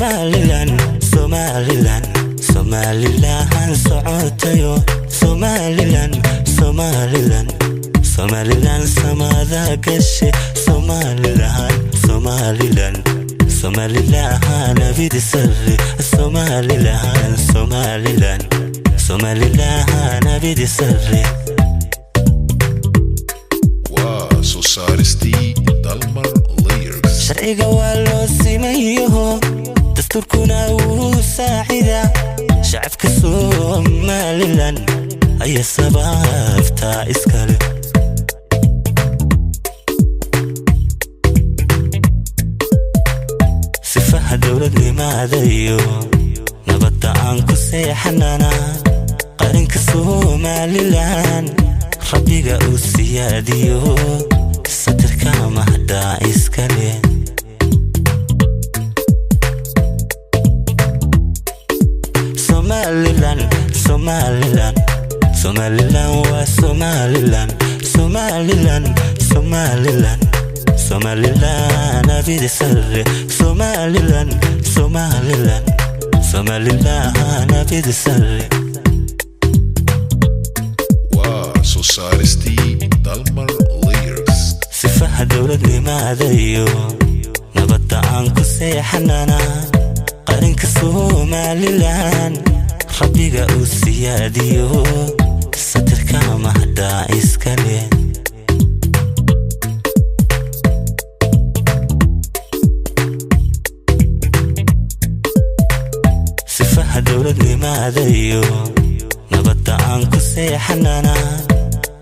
Somaliland, Somaliland, Somaliland socotayo Somaliland, Somaliland, Somaliland samada gashe Somaliland, Somaliland, Somaliland nabidi sirri Somaliland, Somaliland, Somaliland nabidi sirri soo saaristii Dalmar Lyrics sharciga waa loo simayo dasturkuna wuu saacidaa shacabka Somaliland ay sababta iskale sifaha dawladnimada iyo nabadda aan ku seexanana qaranka Somaliland rabbiga uu siyaadiyo satirka mahda iskale Somaliland, Somaliland, Somaliland wa Somaliland, Somaliland, Somaliland, Somaliland nabidi sirri Somaliland, Somaliland, Somaliland nabidi sirri soo saaristii Dalmar Lyrics sifaha dawladnimada iyo nabadda aan ku seexanana qaranka Somaliland rabbiga uu siyaadiyo satirka mahda iskale sifaha dawladnimada iyo nabadda aan ku seexanana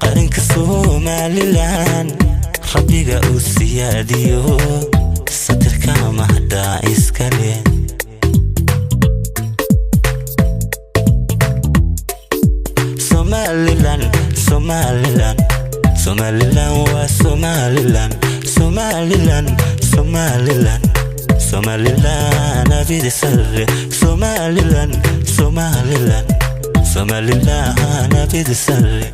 qaranka Somaliland rabbiga uu siyaadiyo satirka mahda iskale Somaliland, Somaliland, Somaliland wa Somaliland, Somaliland, Somaliland, Somaliland nabidi sirri Somaliland, Somaliland, Somaliland nabidi sirri